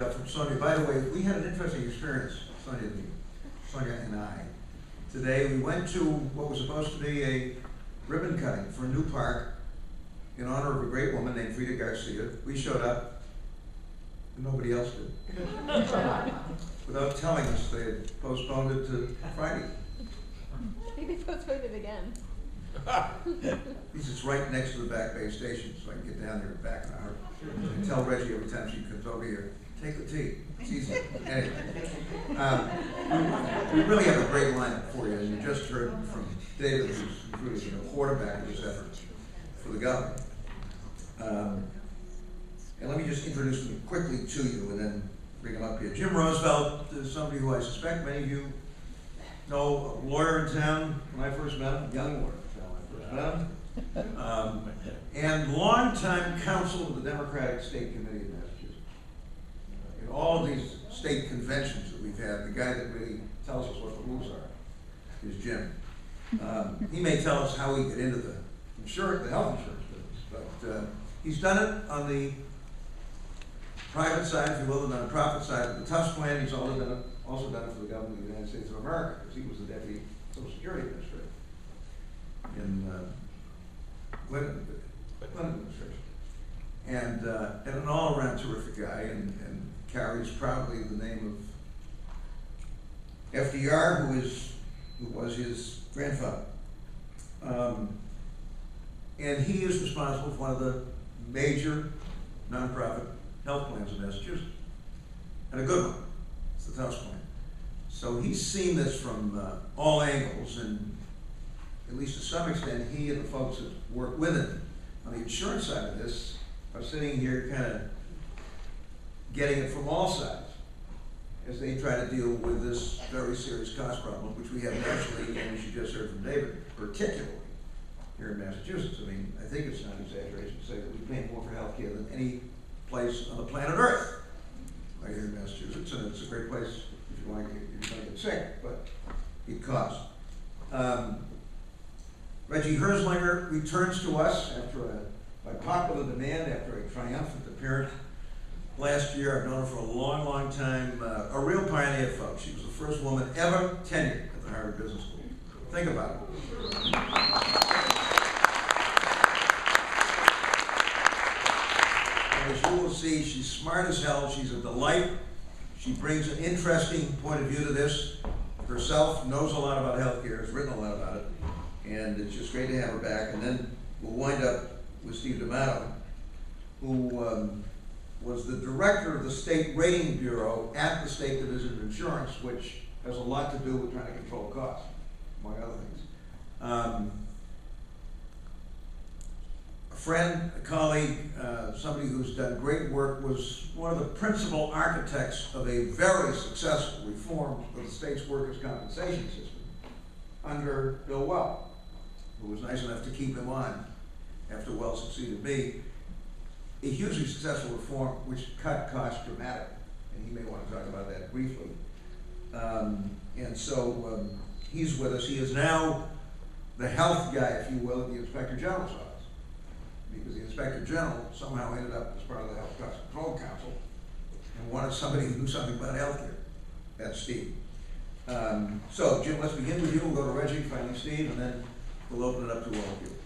From Sonia. By the way, we had an interesting experience, Sonia and I. Today we went to what was supposed to be a ribbon cutting for a new park in honor of a great woman named Frida Garcia. We showed up, and nobody else did. Without telling us, they had postponed it to Friday. Maybe postponed it again. It's just right next to the Back Bay station, so I can get down there and back in a hurry. I tell Reggie every time she comes over here, take the tea. It's easy. Anyway, we really have a great lineup for you, and you just heard from David, who's really the quarterback of this effort for the government. And let me just introduce them quickly to you, and then bring them up here. Jim Roosevelt is somebody who I suspect many of you know, a lawyer in town when I first met him, young lawyer in town when I first met him, and longtime counsel of the Democratic State Committee of Massachusetts. In all of these state conventions that we've had, the guy that really tells us what the rules are is Jim. He may tell us how he got into the health insurance business, but he's done it on the private side, if you will, the nonprofit side of the Tufts plan. He's also done it for the government of the United States of America, because he was the deputy Social Security administrator in Clinton administration, and an all-around terrific guy, and carries proudly the name of FDR, who was his grandfather, and he is responsible for one of the major nonprofit health plans in Massachusetts, and a good one. It's the Tufts plan. So he's seen this from all angles, and at least to some extent, he and the folks that work with him on the insurance side of this are sitting here kind of getting it from all sides as they try to deal with this very serious cost problem, which we have nationally, and as you just heard from David, particularly here in Massachusetts. I mean, I think it's not an exaggeration to say that we pay more for health care than any place on the planet Earth right here in Massachusetts, and it's a great place if you want to get sick, but it costs. Reggie Herzlinger returns to us by popular demand after a triumphant appearance last year. I've known her for a long, long time. A real pioneer, folks. She was the first woman ever tenured at the Harvard Business School. Think about it. As you will see, she's smart as hell. She's a delight. She brings an interesting point of view to this. Herself knows a lot about healthcare, has written a lot about it, and it's just great to have her back. And then we'll wind up with Steve D'Amato, who was the director of the State Rating Bureau at the State Division of Insurance, which has a lot to do with trying to control costs, among other things. A friend, a colleague, somebody who's done great work, was one of the principal architects of a very successful reform of the state's workers' compensation system under Bill Weld, who was nice enough to keep him on after Weld succeeded me. A hugely successful reform which cut costs dramatically, and he may want to talk about that briefly. And so he's with us. He is now the health guy, if you will, at the Inspector General's office, because the Inspector General somehow ended up as part of the Health Cost Control Council and wanted somebody who knew something about healthcare. That's Steve. So Jim, let's begin with you. We'll go to Reggie, finally Steve, and then we'll open it up to all of you.